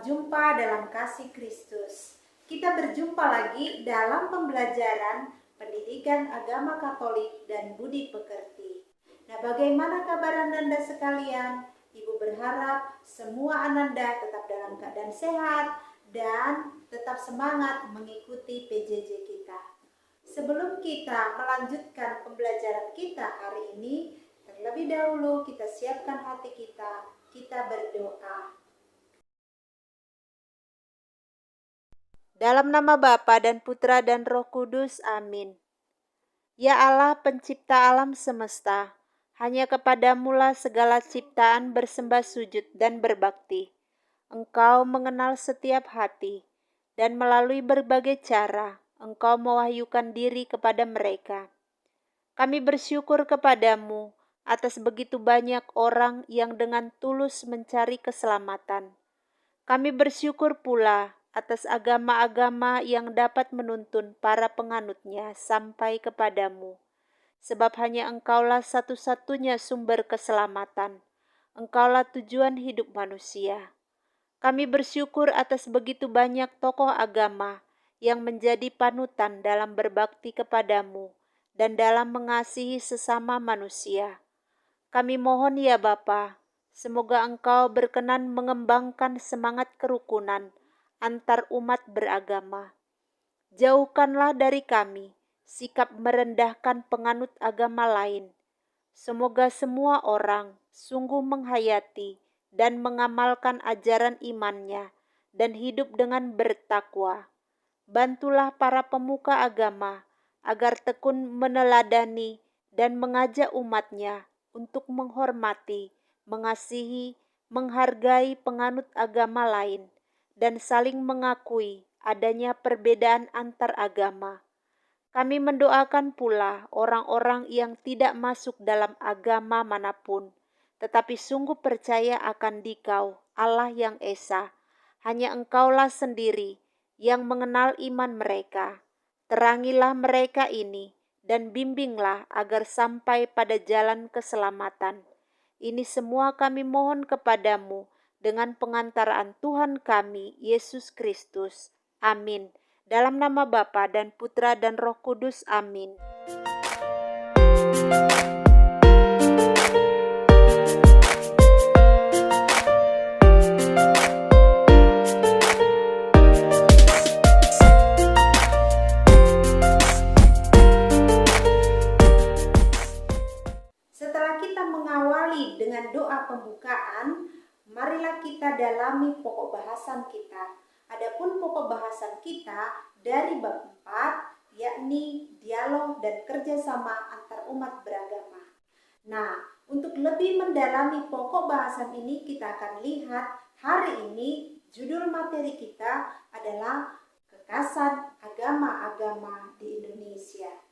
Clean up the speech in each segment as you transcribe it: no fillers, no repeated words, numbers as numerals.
Selamat jumpa dalam kasih Kristus. Kita berjumpa lagi dalam pembelajaran pendidikan agama Katolik dan budi pekerti. Nah, bagaimana kabar Ananda sekalian? Ibu berharap semua Ananda tetap dalam keadaan sehat dan tetap semangat mengikuti PJJ kita. Sebelum kita melanjutkan pembelajaran kita hari ini, terlebih dahulu kita siapkan hati kita berdoa. Dalam nama Bapa dan Putra dan Roh Kudus, amin. Ya Allah, pencipta alam semesta, hanya kepadamu-lah segala ciptaan bersembah sujud dan berbakti. Engkau mengenal setiap hati, dan melalui berbagai cara, Engkau mewahyukan diri kepada mereka. Kami bersyukur kepadamu atas begitu banyak orang yang dengan tulus mencari keselamatan. Kami bersyukur pula atas agama-agama yang dapat menuntun para penganutnya sampai kepadamu. Sebab hanya Engkaulah satu-satunya sumber keselamatan. Engkaulah tujuan hidup manusia. Kami bersyukur atas begitu banyak tokoh agama yang menjadi panutan dalam berbakti kepadamu dan dalam mengasihi sesama manusia. Kami mohon ya Bapa, semoga Engkau berkenan mengembangkan semangat kerukunan antar umat beragama. Jauhkanlah dari kami sikap merendahkan penganut agama lain. Semoga semua orang sungguh menghayati dan mengamalkan ajaran imannya dan hidup dengan bertakwa. Bantulah para pemuka agama agar tekun meneladani dan mengajak umatnya untuk menghormati, mengasihi, menghargai penganut agama lain, dan saling mengakui adanya perbedaan antar agama. Kami mendoakan pula orang-orang yang tidak masuk dalam agama manapun, tetapi sungguh percaya akan Dikau, Allah yang Esa. Hanya Engkaulah sendiri yang mengenal iman mereka. Terangilah mereka ini, dan bimbinglah agar sampai pada jalan keselamatan. Ini semua kami mohon kepadamu dengan pengantaraan Tuhan kami, Yesus Kristus. Amin. Dalam nama Bapa dan Putra dan Roh Kudus. Amin. Dengan doa pembukaan, marilah kita dalami pokok bahasan kita. Adapun pokok bahasan kita dari bab 4, yakni dialog dan kerjasama antar umat beragama. Nah, untuk lebih mendalami pokok bahasan ini, kita akan lihat hari ini judul materi kita adalah kekasan agama-agama di Indonesia.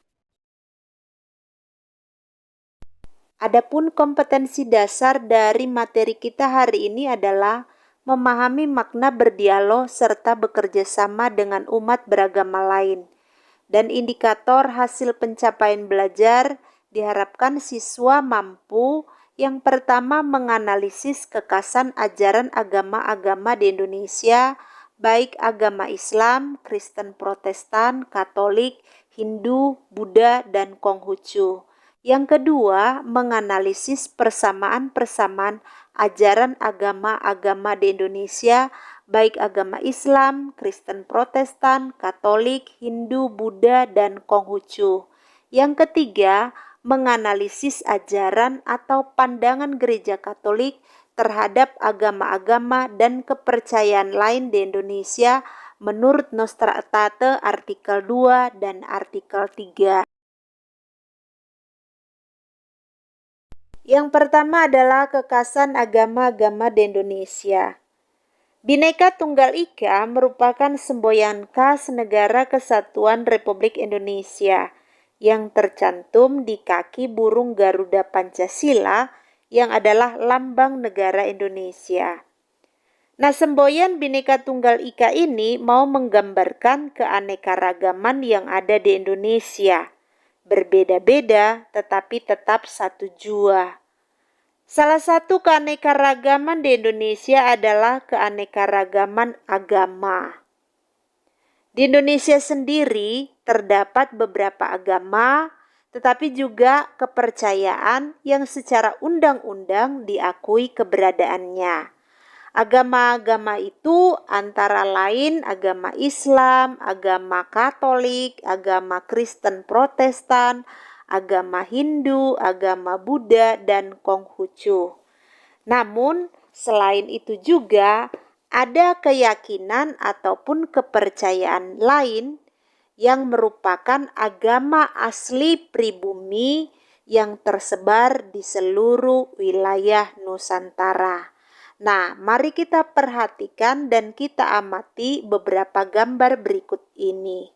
Adapun kompetensi dasar dari materi kita hari ini adalah memahami makna berdialog serta bekerja sama dengan umat beragama lain. Dan indikator hasil pencapaian belajar diharapkan siswa mampu yang pertama menganalisis kekasan ajaran agama-agama di Indonesia, baik agama Islam, Kristen Protestan, Katolik, Hindu, Buddha, dan Konghucu. Yang kedua, menganalisis persamaan-persamaan ajaran agama-agama di Indonesia, baik agama Islam, Kristen Protestan, Katolik, Hindu, Buddha, dan Konghucu. Yang ketiga, menganalisis ajaran atau pandangan Gereja Katolik terhadap agama-agama dan kepercayaan lain di Indonesia menurut Nostra Aetate artikel 2 dan artikel 3. Yang pertama adalah kekasan agama-agama di Indonesia. Bhinneka Tunggal Ika merupakan semboyan khas Negara Kesatuan Republik Indonesia yang tercantum di kaki burung Garuda Pancasila yang adalah lambang negara Indonesia. Nah, semboyan Bhinneka Tunggal Ika ini mau menggambarkan keanekaragaman yang ada di Indonesia. Berbeda-beda tetapi tetap satu jua. Salah satu keanekaragaman di Indonesia adalah keanekaragaman agama. Di Indonesia sendiri terdapat beberapa agama, tetapi juga kepercayaan yang secara undang-undang diakui keberadaannya. Agama-agama itu antara lain agama Islam, agama Katolik, agama Kristen Protestan, agama Hindu, agama Buddha, dan Konghucu. Namun, selain itu juga ada keyakinan ataupun kepercayaan lain yang merupakan agama asli pribumi yang tersebar di seluruh wilayah Nusantara. Nah, mari kita perhatikan dan kita amati beberapa gambar berikut ini.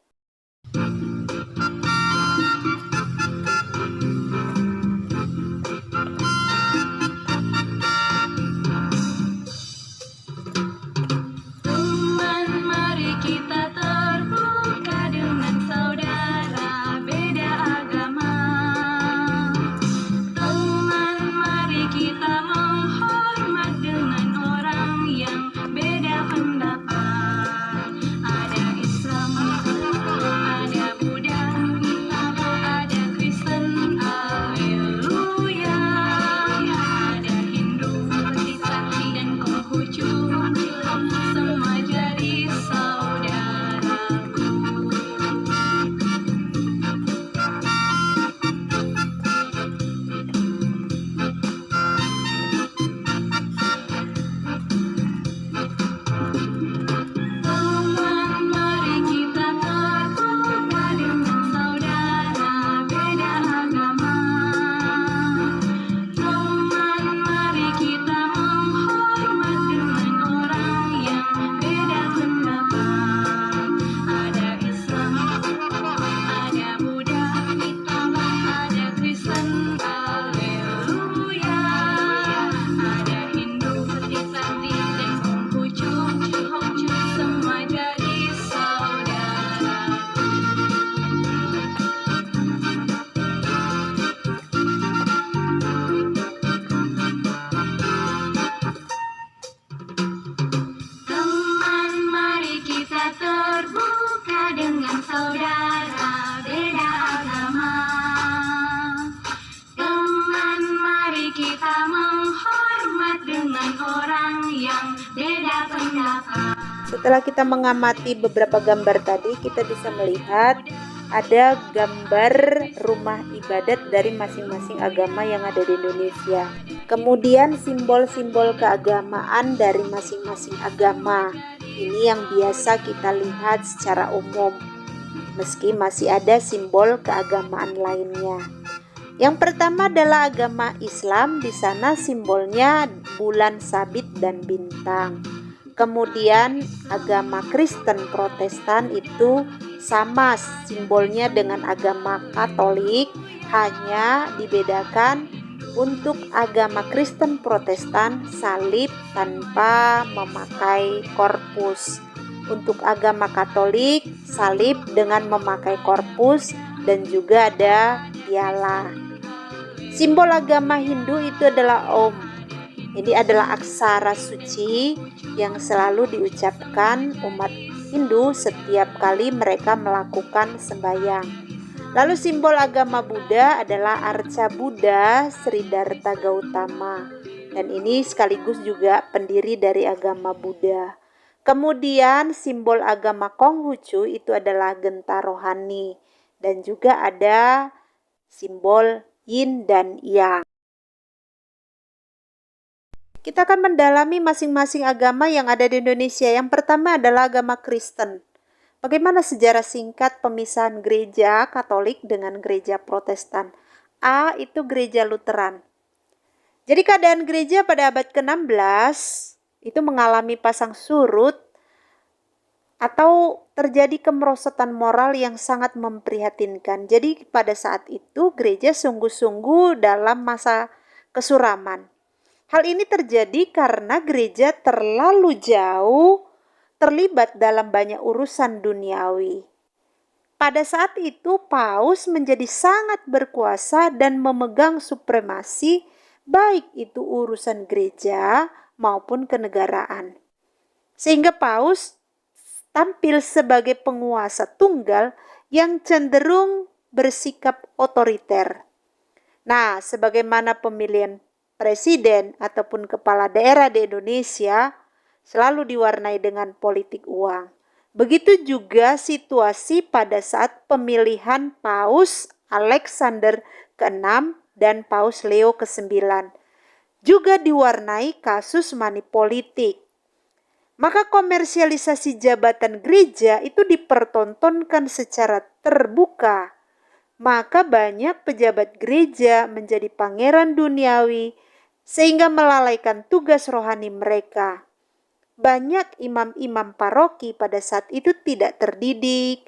Setelah kita mengamati beberapa gambar tadi, kita bisa melihat ada gambar rumah ibadat dari masing-masing agama yang ada di Indonesia. Kemudian simbol-simbol keagamaan dari masing-masing agama. Ini yang biasa kita lihat secara umum, meski masih ada simbol keagamaan lainnya. Yang pertama adalah agama Islam, di sana simbolnya bulan sabit dan bintang. Kemudian agama Kristen Protestan itu sama simbolnya dengan agama Katolik, hanya dibedakan untuk agama Kristen Protestan salib tanpa memakai korpus. Untuk agama Katolik salib dengan memakai korpus dan juga ada piala. Simbol agama Hindu itu adalah Om. Ini adalah aksara suci yang selalu diucapkan umat Hindu setiap kali mereka melakukan sembahyang. Lalu simbol agama Buddha adalah arca Buddha Siddhartha Gautama, dan ini sekaligus juga pendiri dari agama Buddha. Kemudian simbol agama Konghucu itu adalah genta rohani, dan juga ada simbol Yin dan Yang. Kita akan mendalami masing-masing agama yang ada di Indonesia. Yang pertama adalah agama Kristen. Bagaimana sejarah singkat pemisahan gereja Katolik dengan gereja Protestan? A itu gereja Lutheran. Jadi keadaan gereja pada abad ke-16 itu mengalami pasang surut atau terjadi kemerosotan moral yang sangat memprihatinkan. Jadi pada saat itu gereja sungguh-sungguh dalam masa kesuraman. Hal ini terjadi karena gereja terlalu jauh terlibat dalam banyak urusan duniawi. Pada saat itu Paus menjadi sangat berkuasa dan memegang supremasi baik itu urusan gereja maupun kenegaraan. Sehingga Paus tampil sebagai penguasa tunggal yang cenderung bersikap otoriter. Nah, sebagaimana pemilihan presiden ataupun kepala daerah di Indonesia selalu diwarnai dengan politik uang. Begitu juga situasi pada saat pemilihan Paus Alexander ke-6 dan Paus Leo ke-9. Juga diwarnai kasus money politik. Maka komersialisasi jabatan gereja itu dipertontonkan secara terbuka. Maka banyak pejabat gereja menjadi pangeran duniawi sehingga melalaikan tugas rohani mereka. Banyak imam-imam paroki pada saat itu tidak terdidik,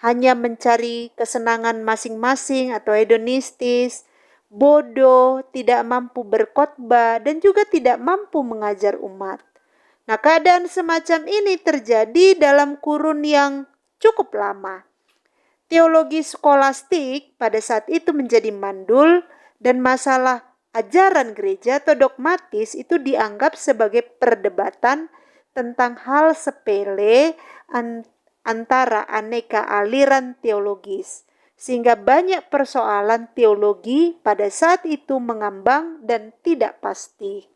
hanya mencari kesenangan masing-masing atau hedonistis, bodoh, tidak mampu berkhotbah, dan juga tidak mampu mengajar umat. Nah, keadaan semacam ini terjadi dalam kurun yang cukup lama. Teologi skolastik pada saat itu menjadi mandul dan masalah ajaran gereja atau dogmatis itu dianggap sebagai perdebatan tentang hal sepele antara aneka aliran teologis. Sehingga banyak persoalan teologi pada saat itu mengambang dan tidak pasti.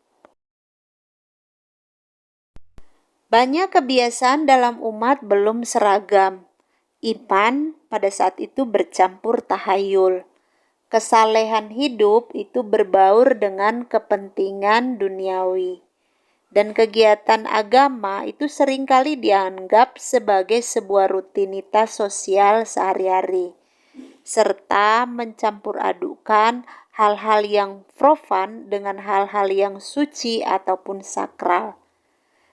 Banyak kebiasaan dalam umat belum seragam. Iman pada saat itu bercampur tahayul. Kesalehan hidup itu berbaur dengan kepentingan duniawi. Dan kegiatan agama itu seringkali dianggap sebagai sebuah rutinitas sosial sehari-hari. Serta mencampur adukan hal-hal yang profan dengan hal-hal yang suci ataupun sakral.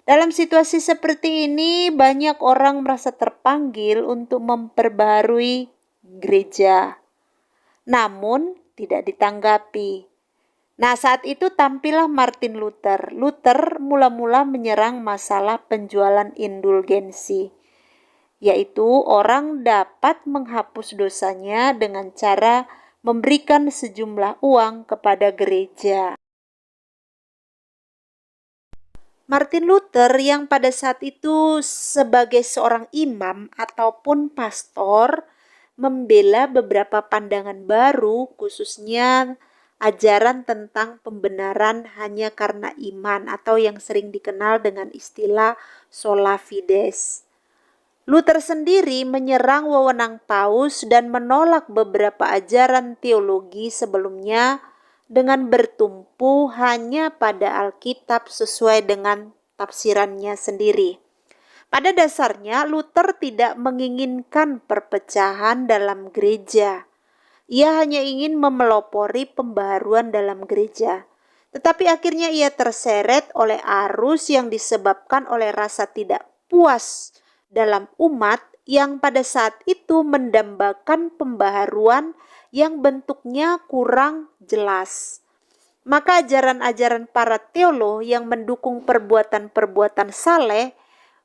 Dalam situasi seperti ini, banyak orang merasa terpanggil untuk memperbarui gereja, namun tidak ditanggapi. Nah, saat itu tampillah Martin Luther. Luther mula-mula menyerang masalah penjualan indulgensi, yaitu orang dapat menghapus dosanya dengan cara memberikan sejumlah uang kepada gereja. Martin Luther yang pada saat itu sebagai seorang imam ataupun pastor membela beberapa pandangan baru, khususnya ajaran tentang pembenaran hanya karena iman atau yang sering dikenal dengan istilah sola fides. Luther sendiri menyerang wewenang Paus dan menolak beberapa ajaran teologi sebelumnya dengan bertumpu hanya pada Alkitab sesuai dengan tafsirannya sendiri. Pada dasarnya, Luther tidak menginginkan perpecahan dalam gereja. Ia hanya ingin memelopori pembaharuan dalam gereja. Tetapi akhirnya ia terseret oleh arus yang disebabkan oleh rasa tidak puas dalam umat yang pada saat itu mendambakan pembaharuan yang bentuknya kurang jelas. Maka ajaran-ajaran para teolog yang mendukung perbuatan-perbuatan saleh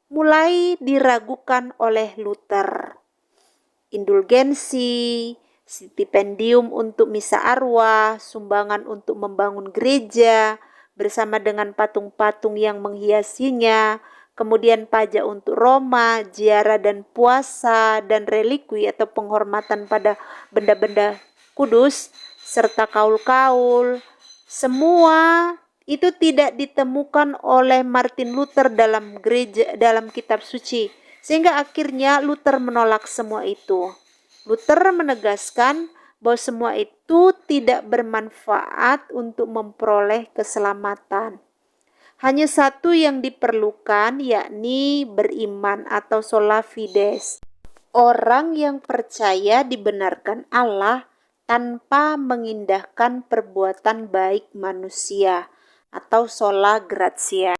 mulai diragukan oleh Luther. Indulgensi, stipendium untuk misa arwah, sumbangan untuk membangun gereja bersama dengan patung-patung yang menghiasinya, kemudian pajak untuk Roma, ziarah dan puasa, dan relikwi atau penghormatan pada benda-benda kudus, serta kaul-kaul. Semua itu tidak ditemukan oleh Martin Luther dalam kitab suci. Sehingga akhirnya Luther menolak semua itu. Luther menegaskan bahwa semua itu tidak bermanfaat untuk memperoleh keselamatan. Hanya satu yang diperlukan, yakni beriman atau sola fides. Orang yang percaya dibenarkan Allah tanpa mengindahkan perbuatan baik manusia atau sola gratia.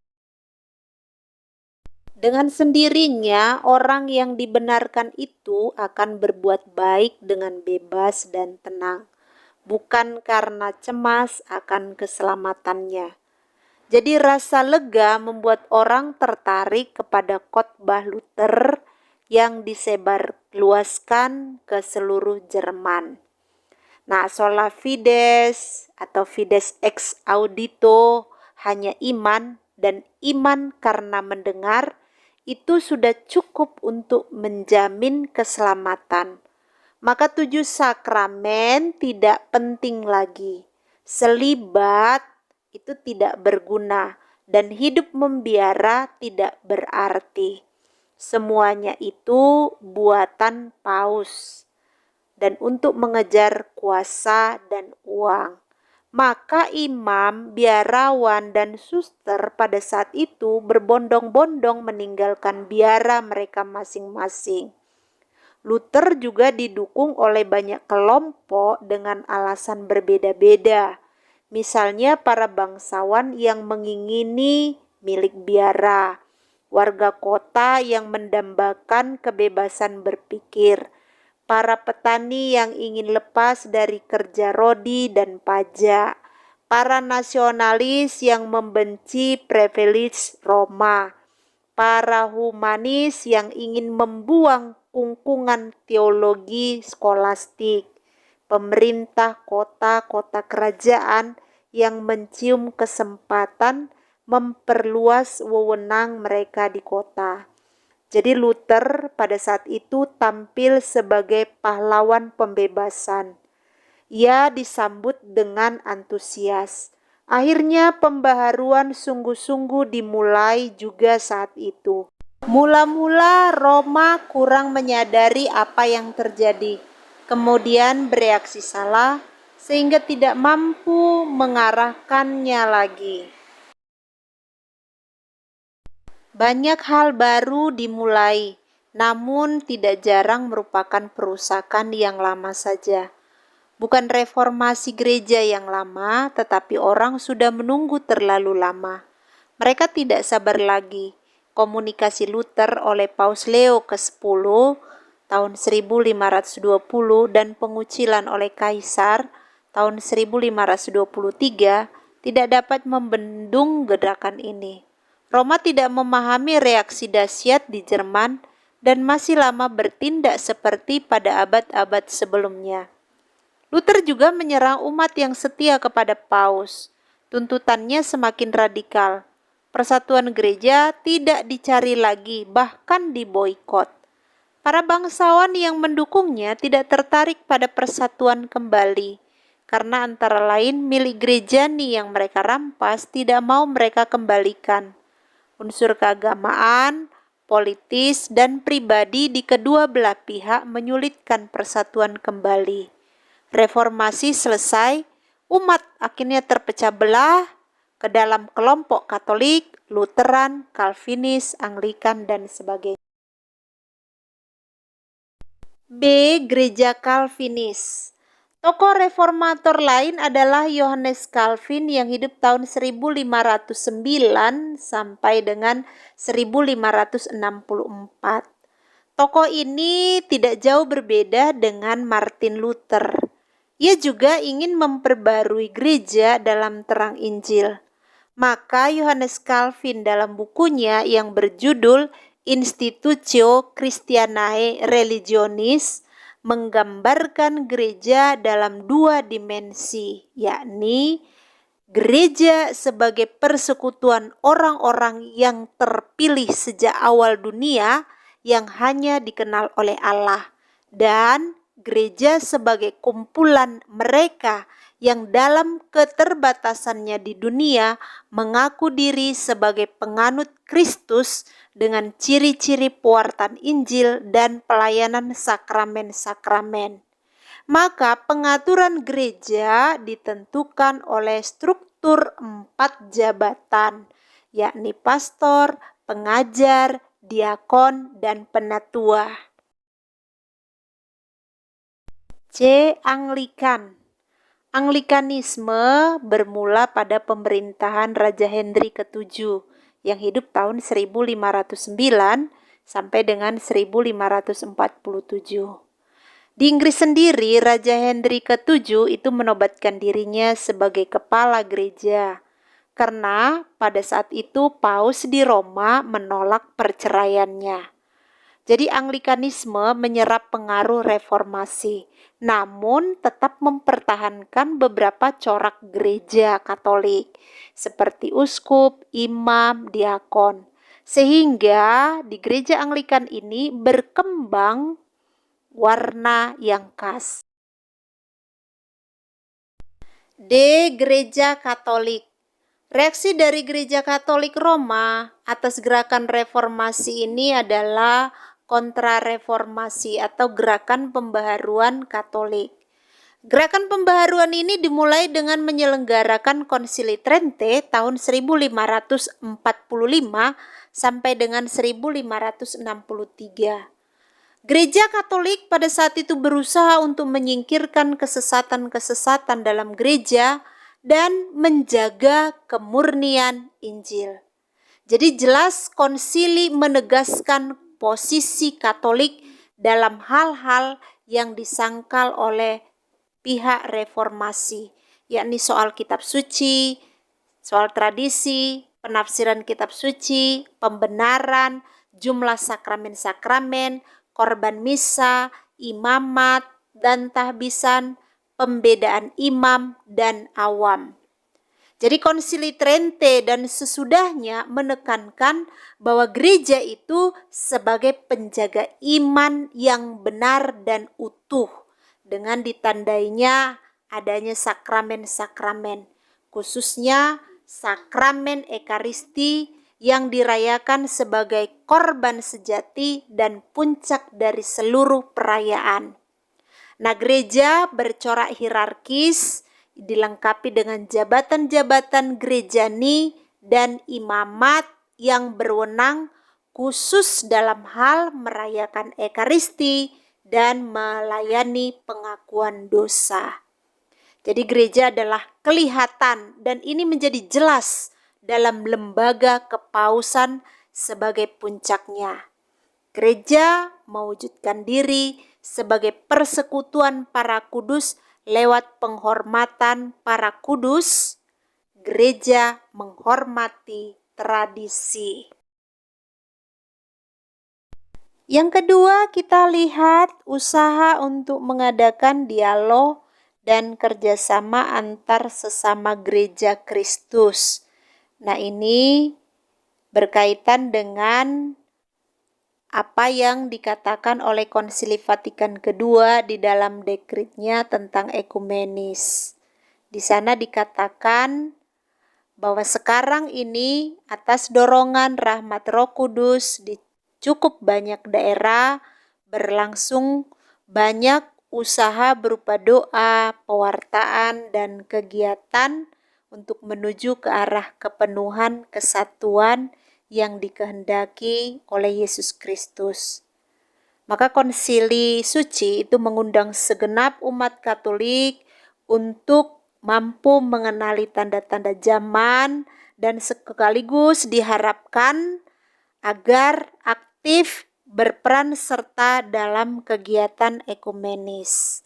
Dengan sendirinya, orang yang dibenarkan itu akan berbuat baik dengan bebas dan tenang, bukan karena cemas akan keselamatannya. Jadi rasa lega membuat orang tertarik kepada khotbah Luther yang disebarluaskan ke seluruh Jerman. Nah, sola fides atau fides ex audito, hanya iman dan iman karena mendengar, itu sudah cukup untuk menjamin keselamatan. Maka 7 sakramen tidak penting lagi. Selibat itu tidak berguna dan hidup membiara tidak berarti. Semuanya itu buatan paus dan untuk mengejar kuasa dan uang. Maka imam, biarawan, dan suster pada saat itu berbondong-bondong meninggalkan biara mereka masing-masing. Luther juga didukung oleh banyak kelompok dengan alasan berbeda-beda. Misalnya para bangsawan yang mengingini milik biara, warga kota yang mendambakan kebebasan berpikir, para petani yang ingin lepas dari kerja rodi dan pajak, para nasionalis yang membenci privilege Roma, para humanis yang ingin membuang kungkungan teologi skolastik, pemerintah kota-kota kerajaan yang mencium kesempatan memperluas wewenang mereka di kota. Jadi Luther pada saat itu tampil sebagai pahlawan pembebasan. Ia disambut dengan antusias. Akhirnya pembaharuan sungguh-sungguh dimulai juga saat itu. Mula-mula Roma kurang menyadari apa yang terjadi, kemudian bereaksi salah sehingga tidak mampu mengarahkannya lagi. Banyak hal baru dimulai, namun tidak jarang merupakan perusakan yang lama saja. Bukan reformasi gereja yang lama, tetapi orang sudah menunggu terlalu lama. Mereka tidak sabar lagi. Komunikasi Luther oleh Paus Leo ke-10 tahun 1520 dan pengucilan oleh Kaisar tahun 1523 tidak dapat membendung gerakan ini. Roma tidak memahami reaksi dahsyat di Jerman dan masih lama bertindak seperti pada abad-abad sebelumnya. Luther juga menyerang umat yang setia kepada Paus. Tuntutannya semakin radikal. Persatuan gereja tidak dicari lagi, bahkan diboikot. Para bangsawan yang mendukungnya tidak tertarik pada persatuan kembali, karena antara lain milik gereja nih yang mereka rampas tidak mau mereka kembalikan. Unsur keagamaan, politis, dan pribadi di kedua belah pihak menyulitkan persatuan kembali. Reformasi selesai, umat akhirnya terpecah belah ke dalam kelompok Katolik, Lutheran, Calvinis, Anglikan, dan sebagainya. B. Gereja Calvinis. Tokoh reformator lain adalah Yohanes Calvin yang hidup tahun 1509 sampai dengan 1564. Tokoh ini tidak jauh berbeda dengan Martin Luther. Ia juga ingin memperbarui gereja dalam terang Injil. Maka Yohanes Calvin dalam bukunya yang berjudul Institutio Christianae Religionis menggambarkan gereja dalam 2 dimensi, yakni gereja sebagai persekutuan orang-orang yang terpilih sejak awal dunia yang hanya dikenal oleh Allah, dan gereja sebagai kumpulan mereka yang dalam keterbatasannya di dunia mengaku diri sebagai penganut Kristus dengan ciri-ciri pewartaan Injil dan pelayanan sakramen-sakramen. Maka pengaturan gereja ditentukan oleh struktur 4 jabatan, yakni pastor, pengajar, diakon, dan penatua. C. Anglikan. Anglikanisme bermula pada pemerintahan Raja Henry ke-7 yang hidup tahun 1509 sampai dengan 1547. Di Inggris sendiri, Raja Henry ke-7 itu menobatkan dirinya sebagai kepala gereja karena pada saat itu Paus di Roma menolak perceraiannya. Jadi Anglikanisme menyerap pengaruh reformasi, namun tetap mempertahankan beberapa corak gereja Katolik, seperti uskup, imam, diakon. Sehingga di gereja Anglikan ini berkembang warna yang khas. D. Gereja Katolik. Reaksi dari Gereja Katolik Roma atas gerakan reformasi ini adalah kontrareformasi atau gerakan pembaharuan Katolik. Gerakan pembaharuan ini dimulai dengan menyelenggarakan Konsili Trente tahun 1545 sampai dengan 1563. Gereja Katolik pada saat itu berusaha untuk menyingkirkan kesesatan-kesesatan dalam gereja dan menjaga kemurnian Injil. Jadi jelas konsili menegaskan posisi Katolik dalam hal-hal yang disangkal oleh pihak reformasi, yakni soal kitab suci, soal tradisi, penafsiran kitab suci, pembenaran, jumlah sakramen-sakramen, korban misa, imamat, dan tahbisan, pembedaan imam dan awam. Jadi Konsili Trente dan sesudahnya menekankan bahwa gereja itu sebagai penjaga iman yang benar dan utuh dengan ditandainya adanya sakramen-sakramen, khususnya sakramen Ekaristi yang dirayakan sebagai korban sejati dan puncak dari seluruh perayaan. Nah, gereja bercorak hierarkis dilengkapi dengan jabatan-jabatan gerejani dan imamat yang berwenang khusus dalam hal merayakan Ekaristi dan melayani pengakuan dosa. Jadi gereja adalah kelihatan dan ini menjadi jelas dalam lembaga kepausan sebagai puncaknya. Gereja mewujudkan diri sebagai persekutuan para kudus lewat penghormatan para kudus. Gereja menghormati tradisi. Yang kedua, kita lihat usaha untuk mengadakan dialog dan kerjasama antar sesama gereja Kristus. Nah, ini berkaitan dengan apa yang dikatakan oleh Konsili Vatikan II di dalam dekretnya tentang ekumenis. Di sana dikatakan bahwa sekarang ini atas dorongan rahmat Roh Kudus di cukup banyak daerah berlangsung banyak usaha berupa doa, pewartaan, dan kegiatan untuk menuju ke arah kepenuhan kesatuan yang dikehendaki oleh Yesus Kristus. Maka konsili suci itu mengundang segenap umat Katolik untuk mampu mengenali tanda-tanda zaman dan sekaligus diharapkan agar aktif berperan serta dalam kegiatan ekumenis.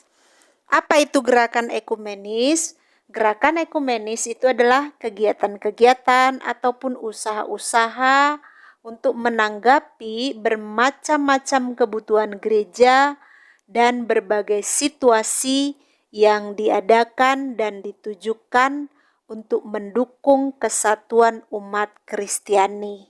Apa itu gerakan ekumenis? Gerakan ekumenis itu adalah kegiatan-kegiatan ataupun usaha-usaha untuk menanggapi bermacam-macam kebutuhan gereja dan berbagai situasi yang diadakan dan ditujukan untuk mendukung kesatuan umat Kristiani.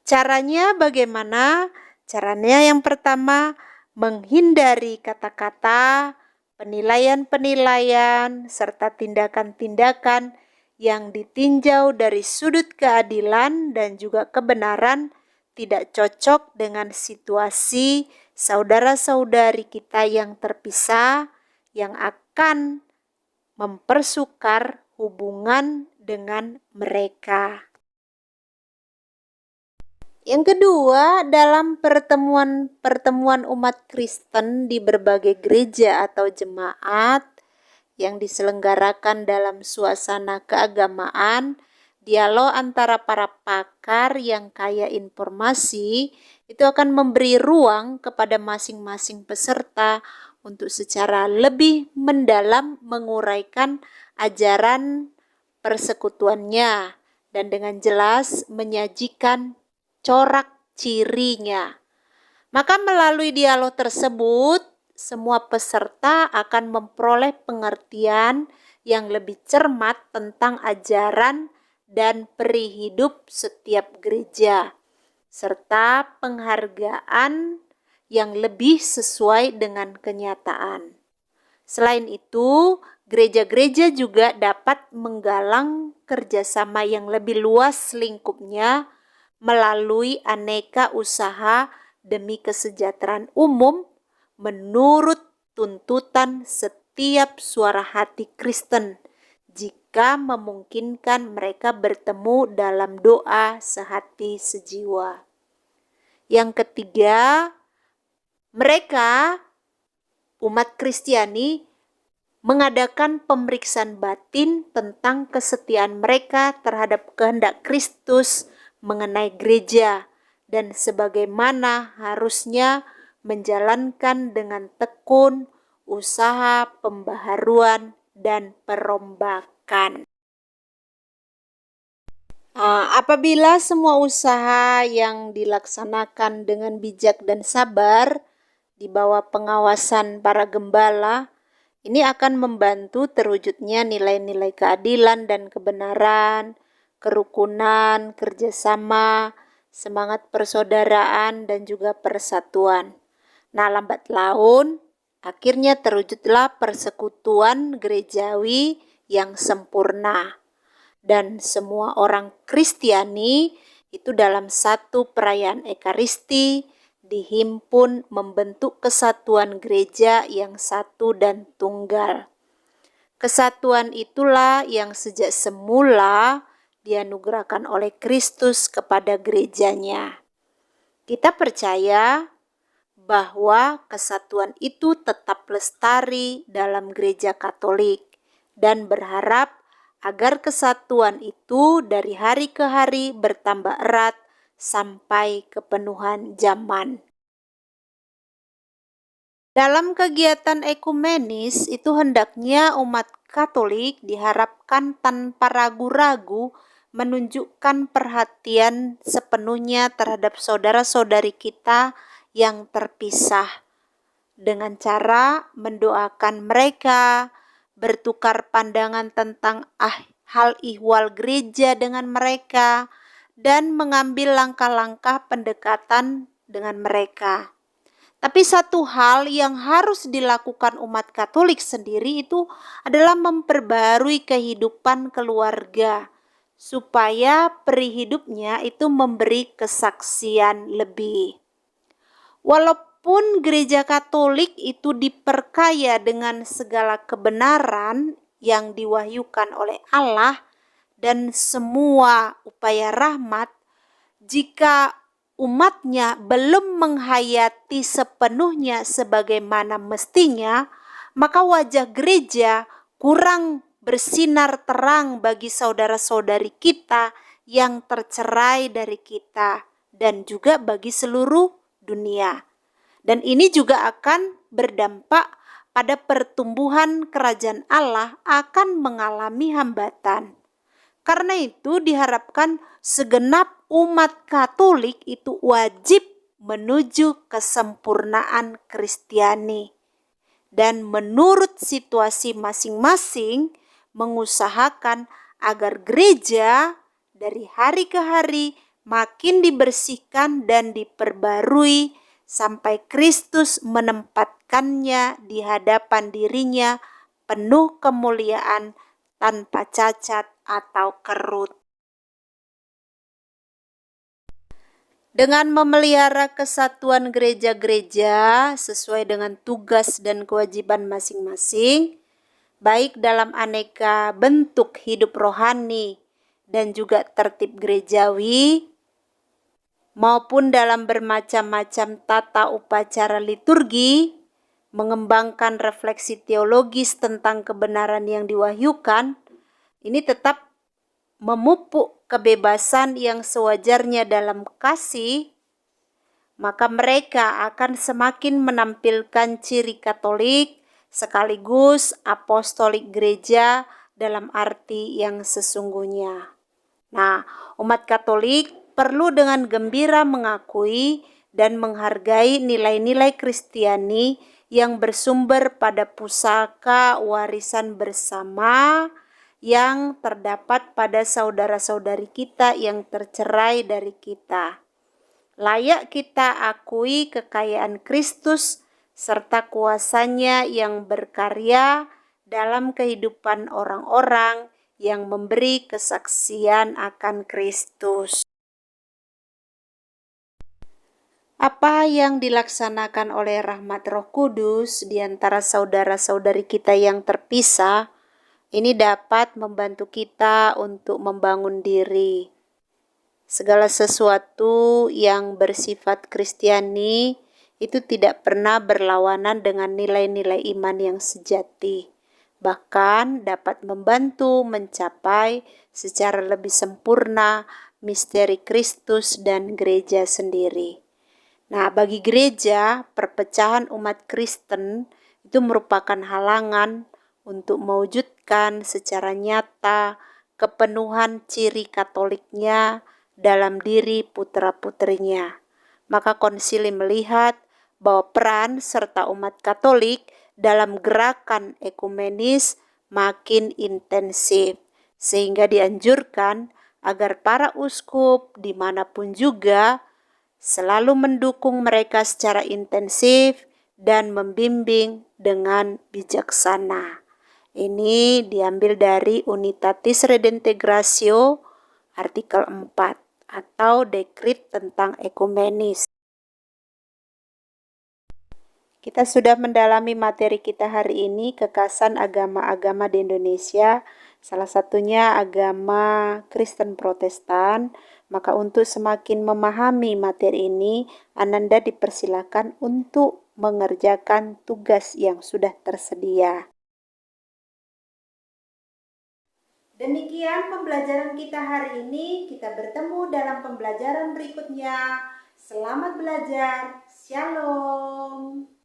Caranya bagaimana? Caranya yang pertama, menghindari kata-kata, penilaian-penilaian, serta tindakan-tindakan yang ditinjau dari sudut keadilan dan juga kebenaran tidak cocok dengan situasi saudara-saudari kita yang terpisah yang akan mempersukar hubungan dengan mereka. Yang kedua, dalam pertemuan umat Kristen di berbagai gereja atau jemaat yang diselenggarakan dalam suasana keagamaan, dialog antara para pakar yang kaya informasi itu akan memberi ruang kepada masing-masing peserta untuk secara lebih mendalam menguraikan ajaran persekutuannya dan dengan jelas menyajikan corak cirinya. Maka melalui dialog tersebut, semua peserta akan memperoleh pengertian yang lebih cermat tentang ajaran dan peri hidup setiap gereja, serta penghargaan yang lebih sesuai dengan kenyataan. Selain itu, gereja-gereja juga dapat menggalang kerjasama yang lebih luas lingkupnya melalui aneka usaha demi kesejahteraan umum menurut tuntutan setiap suara hati Kristen, jika memungkinkan mereka bertemu dalam doa sehati sejiwa. Yang ketiga, mereka umat Kristiani mengadakan pemeriksaan batin tentang kesetiaan mereka terhadap kehendak Kristus mengenai gereja dan sebagaimana harusnya menjalankan dengan tekun usaha pembaharuan dan perombakan. Apabila semua usaha yang dilaksanakan dengan bijak dan sabar di bawah pengawasan para gembala, ini akan membantu terwujudnya nilai-nilai keadilan dan kebenaran, kerukunan, kerjasama, semangat persaudaraan, dan juga persatuan. Nah, lambat laun, akhirnya terwujudlah persekutuan gerejawi yang sempurna. Dan semua orang Kristiani itu dalam satu perayaan Ekaristi dihimpun membentuk kesatuan gereja yang satu dan tunggal. Kesatuan itulah yang sejak semula dianugerahkan oleh Kristus kepada gerejanya. Kita percaya bahwa kesatuan itu tetap lestari dalam gereja Katolik dan berharap agar kesatuan itu dari hari ke hari bertambah erat sampai kepenuhan zaman. Dalam kegiatan ekumenis itu hendaknya umat Katolik diharapkan tanpa ragu-ragu menunjukkan perhatian sepenuhnya terhadap saudara-saudari kita yang terpisah dengan cara mendoakan mereka, bertukar pandangan tentang hal ihwal gereja dengan mereka, dan mengambil langkah-langkah pendekatan dengan mereka. Tapi satu hal yang harus dilakukan umat Katolik sendiri itu adalah memperbarui kehidupan keluarga, supaya peri hidupnya itu memberi kesaksian lebih. Walaupun gereja Katolik itu diperkaya dengan segala kebenaran yang diwahyukan oleh Allah dan semua upaya rahmat, jika umatnya belum menghayati sepenuhnya sebagaimana mestinya, maka wajah gereja kurang bersinar terang bagi saudara-saudari kita yang tercerai dari kita dan juga bagi seluruh dunia. Dan ini juga akan berdampak pada pertumbuhan kerajaan Allah akan mengalami hambatan. Karena itu diharapkan segenap umat Katolik itu wajib menuju kesempurnaan Kristiani. Dan menurut situasi masing-masing mengusahakan agar gereja dari hari ke hari makin dibersihkan dan diperbarui sampai Kristus menempatkannya di hadapan dirinya penuh kemuliaan tanpa cacat atau kerut. Dengan memelihara kesatuan gereja-gereja sesuai dengan tugas dan kewajiban masing-masing, baik dalam aneka bentuk hidup rohani dan juga tertib gerejawi, maupun dalam bermacam-macam tata upacara liturgi, mengembangkan refleksi teologis tentang kebenaran yang diwahyukan, ini tetap memupuk kebebasan yang sewajarnya dalam kasih, maka mereka akan semakin menampilkan ciri Katolik sekaligus apostolik gereja dalam arti yang sesungguhnya. Nah, umat Katolik perlu dengan gembira mengakui dan menghargai nilai-nilai Kristiani yang bersumber pada pusaka warisan bersama yang terdapat pada saudara-saudari kita yang tercerai dari kita. Layak kita akui kekayaan Kristus serta kuasanya yang berkarya dalam kehidupan orang-orang yang memberi kesaksian akan Kristus. Apa yang dilaksanakan oleh rahmat Roh Kudus di antara saudara-saudari kita yang terpisah, ini dapat membantu kita untuk membangun diri. Segala sesuatu yang bersifat Kristiani itu tidak pernah berlawanan dengan nilai-nilai iman yang sejati. Bahkan dapat membantu mencapai secara lebih sempurna misteri Kristus dan gereja sendiri. Nah, bagi gereja, perpecahan umat Kristen itu merupakan halangan untuk mewujudkan secara nyata kepenuhan ciri Katoliknya dalam diri putra-putrinya. Maka konsili melihat bahwa peran serta umat Katolik dalam gerakan ekumenis makin intensif, sehingga dianjurkan agar para uskup dimanapun juga selalu mendukung mereka secara intensif dan membimbing dengan bijaksana. Ini diambil dari Unitatis Redintegratio artikel 4 atau dekrit tentang ekumenis. Kita sudah mendalami materi kita hari ini, kekasan agama-agama di Indonesia, salah satunya agama Kristen Protestan. Maka untuk semakin memahami materi ini, Ananda dipersilakan untuk mengerjakan tugas yang sudah tersedia. Demikian pembelajaran kita hari ini. Kita bertemu dalam pembelajaran berikutnya. Selamat belajar. Shalom.